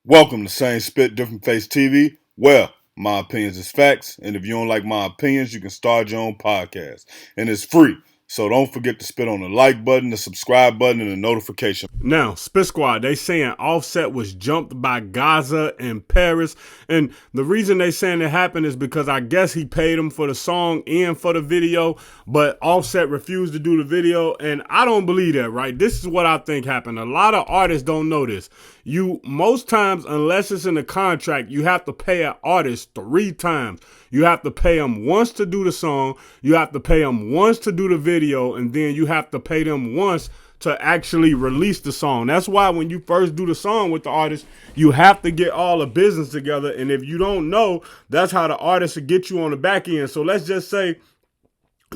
Welcome to Same Spit Different Face TV. Well, my opinions is facts, and if you don't like my opinions, you can start your own podcast, and it's free. So don't forget to spit on the like button, the subscribe button, and the notification. Now, Spit Squad, they saying Offset was jumped by Gaza in Paris, and the reason they saying it happened is because I guess he paid him for the song and for the video, but Offset refused to do the video, and I don't believe that, right? This is what I think happened. A lot of artists don't know this. Most times, unless it's in the contract, you have to pay an artist 3 times. You have to pay them once to do the song, you have to pay them once to do the video, and then you have to pay them once to actually release the song. That's why when you first do the song with the artist, you have to get all the business together. And if you don't know, that's how the artist will get you on the back end. So let's just say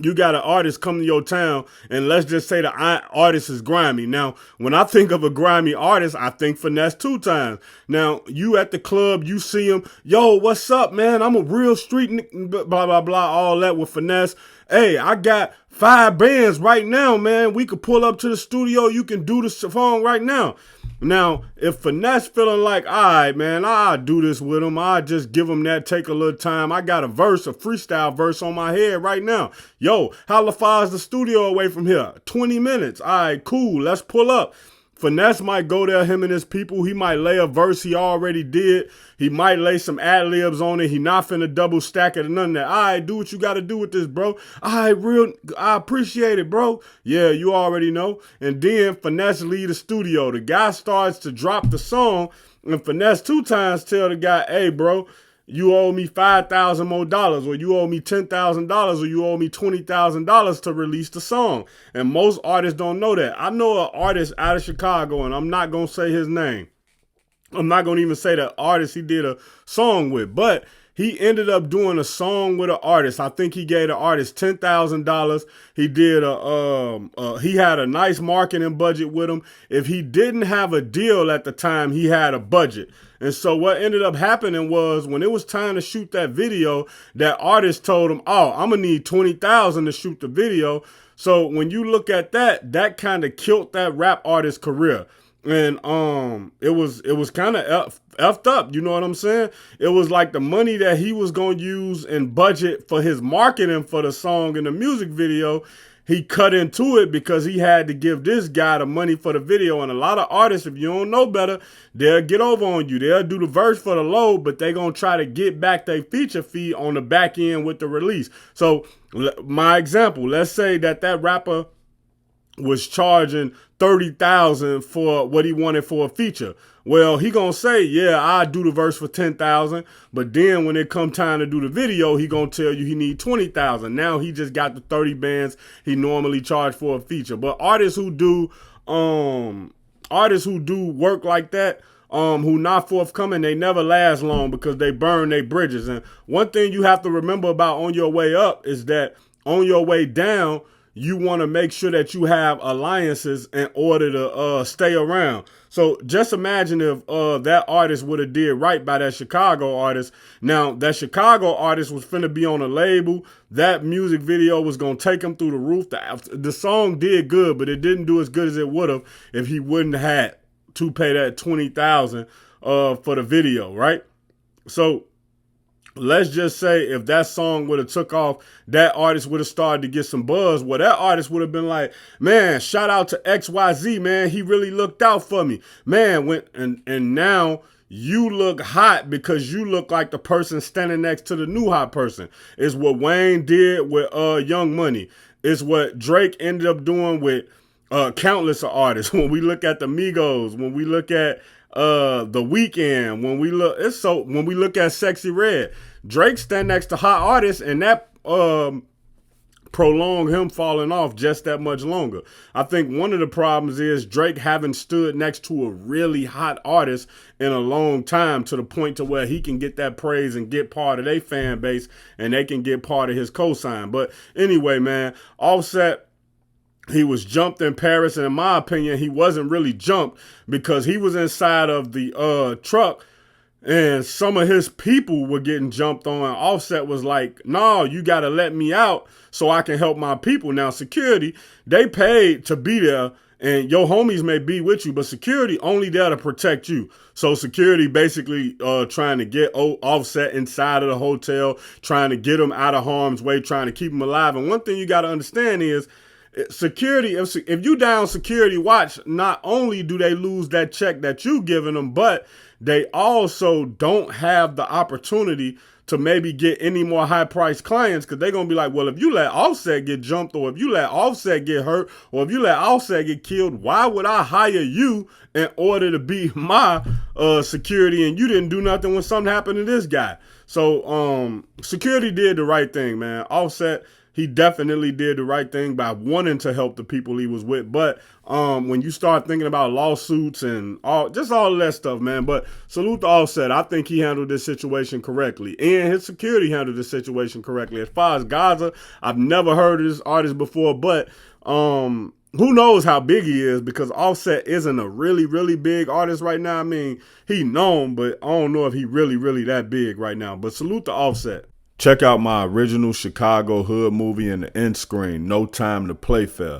you got an artist come to your town, and let's just say the artist is grimy. Now, when I think of a grimy artist, I think Finesse 2 times. Now, you at the club, you see him, yo, what's up, man? I'm a real street, blah, blah, blah, all that with Finesse. Hey, I got 5 bands right now, man. We could pull up to the studio. You can do the song right now. Now, if Finesse feeling like, all right, man, I'll do this with him. I'll just give him that, take a little time. I got a freestyle verse on my head right now. Yo, how far is the studio away from here? 20 minutes. All right, cool. Let's pull up. Finesse might go there, him and his people. He might lay a verse he already did. He might lay some ad-libs on it. He not finna double stack it or none of that. All right, do what you got to do with this, bro. All right, I appreciate it, bro. Yeah, you already know. And then Finesse leave the studio. The guy starts to drop the song, and Finesse 2 times tell the guy, hey, bro, you owe me $5,000 more, or you owe me $10,000, or you owe me $20,000 to release the song. And most artists don't know that. I know an artist out of Chicago, and I'm not going to say his name. I'm not going to even say the artist he did a song with, but he ended up doing a song with an artist. I think he gave the artist $10,000. He did he had a nice marketing budget with him. If he didn't have a deal at the time, he had a budget. And so what ended up happening was when it was time to shoot that video, that artist told him, oh, I'm going to need $20,000 to shoot the video. So when you look at that, that kind of killed that rap artist's career. And it was kind of effed up, you know what I'm saying? It was like the money that he was going to use and budget for his marketing for the song and the music video, he cut into it because he had to give this guy the money for the video. And a lot of artists, if you don't know better, they'll get over on you. They'll do the verse for the low, but they're going to try to get back their feature fee on the back end with the release. So my example, let's say that rapper was charging $30,000 for what he wanted for a feature. Well, he gonna say, yeah, I do the verse for $10,000, but then when it come time to do the video, he gonna tell you he need $20,000. Now he just got the 30 bands he normally charge for a feature. But artists who do work like that, who not forthcoming, they never last long because they burn their bridges. And one thing you have to remember about on your way up is that on your way down, you want to make sure that you have alliances in order to stay around. So just imagine if that artist would have did right by that Chicago artist. Now, that Chicago artist was finna be on a label. That music video was going to take him through the roof. The song did good, but it didn't do as good as it would have if he wouldn't have had to pay that $20,000 for the video, right? So let's just say if that song would have took off, that artist would have started to get some buzz. Well, that artist would have been like, man, shout out to XYZ, man. He really looked out for me. Man, and now you look hot because you look like the person standing next to the new hot person. It's what Wayne did with Young Money. It's what Drake ended up doing with countless artists. When we look at the Migos, when we look at The Weeknd, when we look at Sexy Red, Drake stand next to hot artists, and that prolonged him falling off just that much longer. I think one of the problems is Drake haven't stood next to a really hot artist in a long time to the point to where he can get that praise and get part of their fan base, and they can get part of his cosign. But anyway, man, Offset, he was jumped in Paris, and in my opinion, he wasn't really jumped because he was inside of the truck, and some of his people were getting jumped on. Offset was like, no, you got to let me out so I can help my people. Now, security, they paid to be there and your homies may be with you, but security only there to protect you. So security basically trying to get Offset inside of the hotel, trying to get him out of harm's way, trying to keep him alive. And one thing you got to understand is security, if you down security watch, not only do they lose that check that you giving them, but they also don't have the opportunity to maybe get any more high priced clients, because they're going to be like, well, if you let Offset get jumped, or if you let Offset get hurt, or if you let Offset get killed, why would I hire you in order to be my security, and you didn't do nothing when something happened to this guy? So security did the right thing, man. Offset, he definitely did the right thing by wanting to help the people he was with. But when you start thinking about lawsuits and all of that stuff, man. But salute to Offset. I think he handled this situation correctly, and his security handled this situation correctly. As far as Gaza, I've never heard of this artist before, but who knows how big he is, because Offset isn't a really, really big artist right now. I mean, he known, but I don't know if he really, really that big right now. But salute to Offset. Check out my original Chicago hood movie in the end screen, No Time to Play Fair.